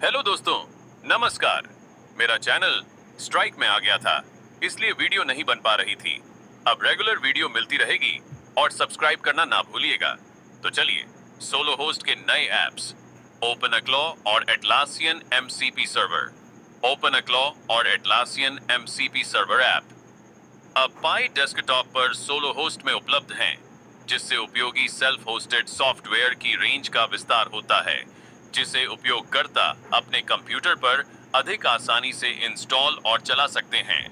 Hello दोस्तों, नमस्कार। मेरा चैनल स्ट्राइक में आ गया था, इसलिए वीडियो नहीं बन पा रही थी। अब रेगुलर वीडियो मिलती रहेगी और सब्सक्राइब करना ना भूलिएगा। तो चलिए, सोलो होस्ट के नए ऐप्स ओपनक्लॉ और एटलासियन एमसीपी सर्वर। ओपनक्लॉ और एटलासियन एमसीपी सर्वर ऐप अब पाई डेस्कटॉप पर सोलो होस्ट में उपलब्ध हैं, जिससे उपयोगी सेल्फ होस्टेड सॉफ्टवेयर की रेंज का विस्तार होता है, जिसे उपयोगकर्ता अपने कंप्यूटर पर अधिक आसानी से इंस्टॉल और चला सकते हैं।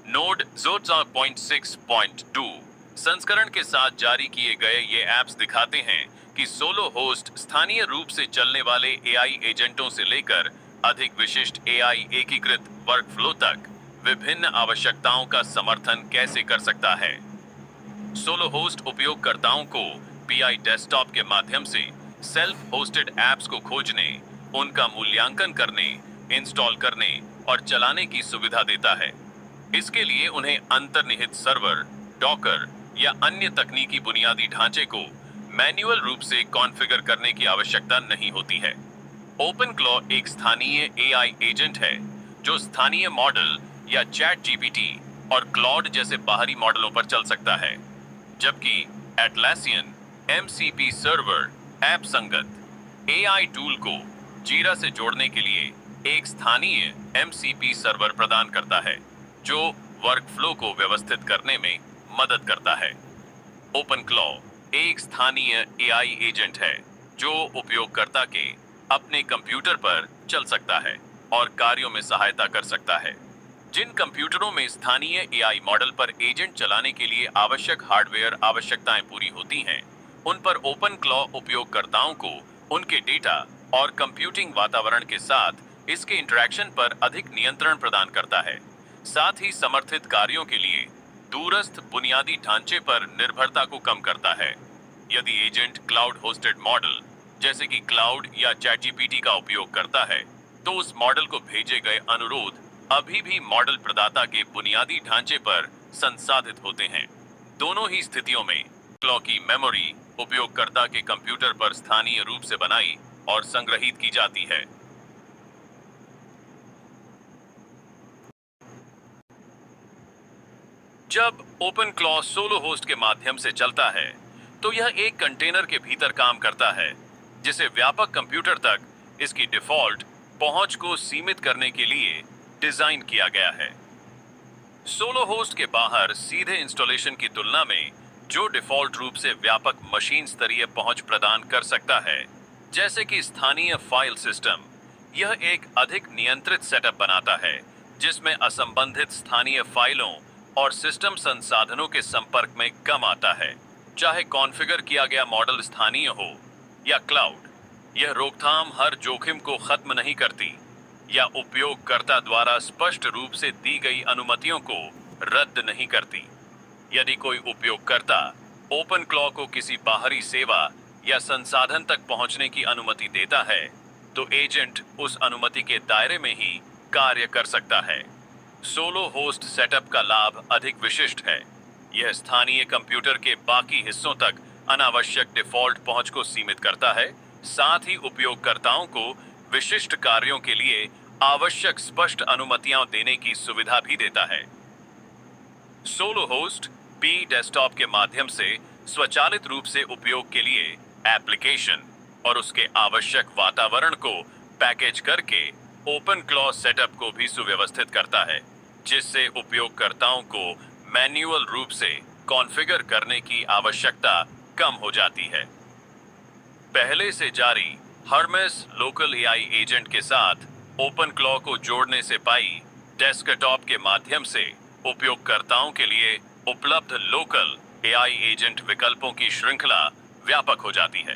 नोड 0.6.2 संस्करण के साथ जारी किए गए ये ऐप्स दिखाते हैं कि सोलो होस्ट स्थानीय रूप से चलने वाले एआई एजेंटों से लेकर अधिक विशिष्ट एआई एकीकृत वर्कफ्लो तक विभिन्न आवश्यकताओं का समर्थन कैसे कर सकता है। सोलो होस्ट उपयोगकर्ताओं को पीआई डेस्कटॉप के माध्यम से सेल्फ होस्टेड ऐप्स को खोजने, उनका मूल्यांकन करने, इंस्टॉल करने और चलाने की सुविधा देता है। इसके लिए उन्हें अंतर्निहित सर्वर, डॉकर या अन्य तकनीकी बुनियादी ढांचे को मैन्युअल रूप से कॉन्फ़िगर करने की आवश्यकता नहीं होती है। ओपनक्लॉ एक स्थानीय एआई एजेंट है जो स्थानीय मॉडल या चैट जीपीटी और क्लॉड जैसे बाहरी मॉडलों पर चल सकता है, जबकि एटलासियन एमसीपी सर्वर ऐप संगत एआई टूल को जीरा से जोड़ने के लिए एक स्थानीय एमसीपी सर्वर प्रदान करता है, जो वर्कफ्लो को व्यवस्थित करने में मदद करता है। ओपनक्लॉ एक स्थानीय एआई एजेंट है जो उपयोगकर्ता के अपने कंप्यूटर पर चल सकता है और कार्यों में सहायता कर सकता है। जिन कंप्यूटरों में स्थानीय एआई मॉडल पर एजेंट चलाने के लिए आवश्यक हार्डवेयर आवश्यकताएं पूरी होती हैं, उन पर ओपनक्लॉ उपयोगकर्ताओं को उनके डेटा और कंप्यूटिंग वातावरण के साथ इसके इंटरैक्शन पर अधिक नियंत्रण प्रदान करता है। साथ ही समर्थित कार्यों के लिए दूरस्थ बुनियादी ढांचे पर निर्भरता को कम करता है। यदि एजेंट क्लाउड होस्टेड मॉडल जैसे कि क्लाउड या चैटजीपीटी का उपयोग करता है, तो उस मॉडल को भेजे गए अनुरोध अभी भी मॉडल प्रदाता के बुनियादी ढांचे पर संसाधित होते हैं। दोनों ही स्थितियों में क्लॉ की मेमोरी उपयोगकर्ता के कंप्यूटर पर स्थानीय रूप से बनाई और संग्रहित की जाती है। जब ओपनक्लॉ सोलो होस्ट के माध्यम से चलता है, तो यह एक कंटेनर के भीतर काम करता है, जिसे व्यापक कंप्यूटर तक इसकी डिफॉल्ट पहुंच को सीमित करने के लिए डिजाइन किया गया है। सोलो होस्ट के बाहर सीधे इंस्टॉलेशन की तुलना में जो डिफॉल्ट रूप से व्यापक मशीन स्तरीय पहुंच प्रदान कर सकता है, जैसे कि स्थानीय फाइल सिस्टम, यह एक अधिक नियंत्रित सेटअप बनाता है, जिसमें असंबंधित स्थानीय फाइलों और सिस्टम संसाधनों के संपर्क में कम आता है, चाहे कॉन्फ़िगर किया गया मॉडल स्थानीय हो या क्लाउड। यह रोकथाम हर जोखिम को खत्म नहीं करती या उपयोगकर्ता द्वारा स्पष्ट रूप से दी गई अनुमतियों को रद्द नहीं करती। यदि कोई उपयोगकर्ता ओपनक्लॉ को किसी बाहरी सेवा या संसाधन तक पहुंचने की अनुमति देता है, तो एजेंट उस अनुमति के दायरे में ही कार्य कर सकता है। सोलो होस्ट सेटअप का लाभ अधिक विशिष्ट है। यह स्थानीय कंप्यूटर के बाकी हिस्सों तक अनावश्यक डिफॉल्ट पहुंच को सीमित करता है, साथ ही उपयोगकर्ताओं को विशिष्ट कार्यों के लिए आवश्यक स्पष्ट अनुमतियां देने की सुविधा भी देता है। सोलो होस्ट पी डेस्कटॉप के माध्यम से स्वचालित रूप से उपयोग के लिए एप्लीकेशन और उसके आवश्यक वातावरण को पैकेज करके ओपनक्लॉ सेटअप को भी सुव्यवस्थित करता है, जिससे उपयोगकर्ताओं को मैन्युअल रूप से कॉन्फ़िगर करने की आवश्यकता कम हो जाती है। पहले से जारी हर्मेस लोकल एआई एजेंट के साथ ओपनक्लॉ को जोड़ने से पाई डेस्कटॉप के माध्यम से उपयोगकर्ताओं के लिए उपलब्ध लोकल एआई एजेंट विकल्पों की श्रृंखला व्यापक हो जाती है।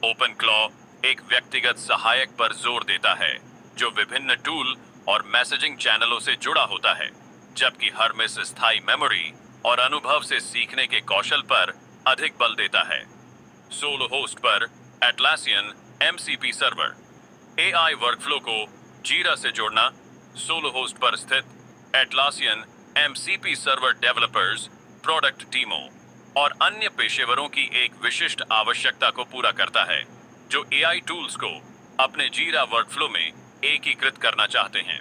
ओपनक्लॉ एक व्यक्तिगत सहायक पर जोर देता है, जो विभिन्न टूल और मैसेजिंग चैनलों से जुड़ा होता है, जबकि हर्मेस स्थायी मेमोरी और अनुभव से सीखने के कौशल पर अधिक बल देता है। सोलो होस्ट पर Atlassian MCP server AI workflow को जीरा से जोड़ना। सोलो होस्ट पर स्थित Atlassian MCP server developers, product टीमों और अन्य पेशेवरों की एक विशिष्ट आवश्यकता को पूरा करता है, जो एआई टूल्स को अपने जीरा वर्कफ्लो में एकीकृत करना चाहते हैं।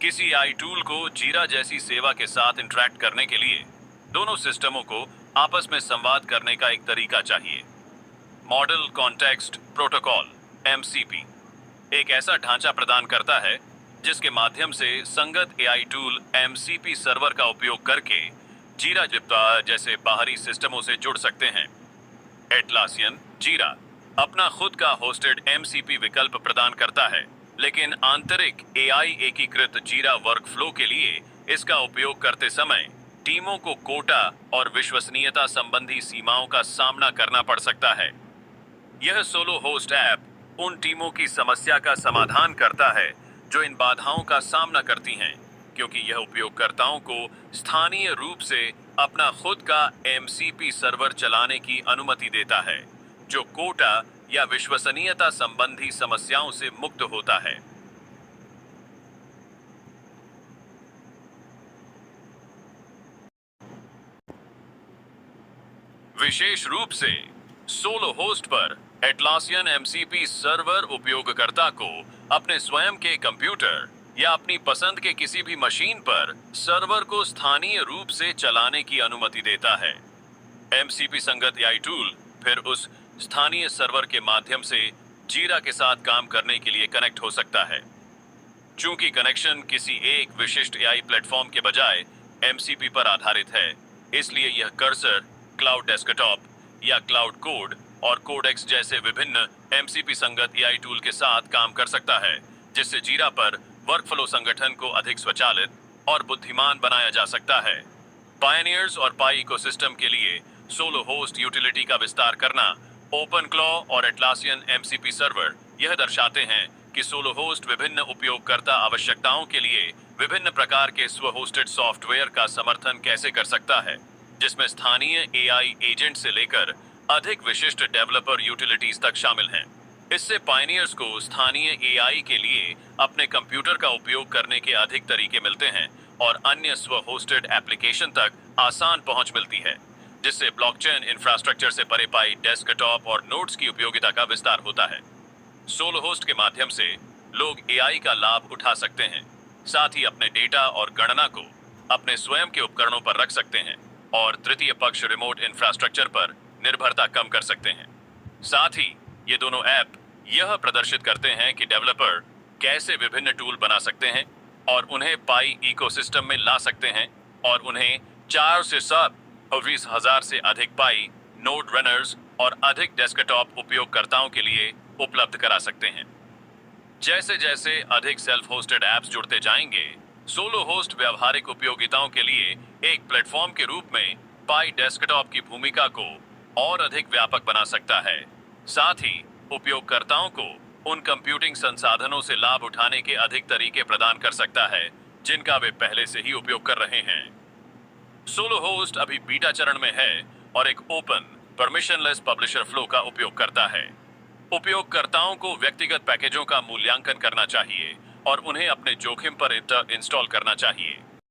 किसी AI टूल को जीरा जैसी सेवा के साथ इंटरैक्ट करने के लिए दोनों सिस्टमों को आपस में संवाद करने का एक तरीका चाहिए। मॉडल कॉन्टेक्स्ट प्रोटोकॉल MCP एक ऐसा ढांचा प्रदान करता है जिसके माध्यम से संगत AI टूल MCP सर्वर का उपयोग करके जीरा जैसे बाहरी सिस्टमों से जुड़ सकते हैं। एटलासियन जीरा अपना खुद का होस्टेड MCP विकल्प प्रदान करता है, लेकिन आंतरिक AI एकीकृत जीरा वर्कफ्लो के लिए इसका उपयोग करते समय टीमों को कोटा और विश्वसनीयता संबंधी सीमाओं का सामना करना पड़ सकता है। यह सोलो होस्ट ऐप उन टीमों की समस्या का समाधान करता है जो इन बाधाओं का सामना करती हैं, क्योंकि यह उपयोगकर्ताओं को स्थानीय रूप से अपना खुद का MCP सर्वर चलाने की अनुमति देता है, जो कोटा या विश्वसनीयता संबंधी समस्याओं से मुक्त होता है। विशेष रूप से सोलो होस्ट पर एटलासियन MCP सर्वर उपयोगकर्ता को अपने स्वयं के कंप्यूटर या अपनी पसंद के किसी भी मशीन पर सर्वर को स्थानीय रूप से चलाने की अनुमति देता है। MCP संगत AI टूल फिर उस स्थानीय सर्वर के माध्यम से जीरा के साथ काम करने के लिए कनेक्ट हो सकता है। चूंकि कनेक्शन किसी एक विशिष्ट AI प्लेटफॉर्म के बजाय MCP पर आधारित है, इसलिए यह कर्सर क्लाउड डेस्कटॉप या क्लाउड कोड और कोडेक्स जैसे विभिन्न MCP संगत AI टूल के साथ काम कर सकता है, जिससे जीरा पर वर्कफ्लो संगठन को अधिक स्वचालित और बुद्धिमान बनाया जा सकता है। पायनियर्स और पाई इकोसिस्टम के लिए सोलो होस्ट यूटिलिटी का विस्तार करना, ओपनक्लॉ और एटलासियन MCP सर्वर यह दर्शाते हैं कि सोलो होस्ट विभिन्न उपयोगकर्ता आवश्यकताओं के लिए विभिन्न प्रकार के स्व-होस्टेड सॉफ्टवेयर का समर्थन कैसे कर सकता है, जिसमें स्थानीय AI एजेंट से लेकर अधिक विशिष्ट डेवलपर यूटिलिटीज तक शामिल हैं। इससे पायनियर्स को स्थानीय AI के लिए अपने कंप्यूटर का उपयोग करने के अधिक तरीके मिलते हैं और अन्य स्व-होस्टेड एप्लीकेशन तक आसान पहुंच मिलती है, जिससे ब्लॉकचेन इंफ्रास्ट्रक्चर से परे पाई डेस्कटॉप और नोड्स की उपयोगिता का विस्तार होता है। सोलो होस्ट के माध्यम से लोग AI का लाभ उठा सकते हैं, साथ ही अपने डेटा और गणना को अपने स्वयं के उपकरणों पर रख सकते हैं और तृतीय पक्ष रिमोट इंफ्रास्ट्रक्चर पर निर्भरता कम कर सकते हैं। साथ ही ये दोनों ऐप यह प्रदर्शित करते हैं कि डेवलपर कैसे विभिन्न टूल बना सकते हैं और उन्हें पाई इकोसिस्टम में ला सकते हैं और उन्हें 4 से 20,000 से अधिक पाई नोड रनर्स और अधिक डेस्कटॉप उपयोगकर्ताओं के लिए उपलब्ध करा सकते हैं। जैसे जैसे अधिक सेल्फ होस्टेड ऐप्स जुड़ते जाएंगे, सोलो होस्ट व्यावहारिक उपयोगिताओं के लिए एक प्लेटफॉर्म के रूप में पाई डेस्कटॉप की भूमिका को और अधिक व्यापक बना सकता है। साथ ही उपयोगकर्ताओं को उन कंप्यूटिंग संसाधनों से लाभ उठाने के अधिक तरीके प्रदान कर सकता है जिनका वे पहले से ही उपयोग कर रहे हैं। सोलो होस्ट अभी बीटा चरण में है और एक ओपन परमिशनलेस पब्लिशर फ्लो का उपयोग करता है। उपयोगकर्ताओं को व्यक्तिगत पैकेजों का मूल्यांकन करना चाहिए और उन्हें अपने जोखिम पर इंस्टॉल करना चाहिए।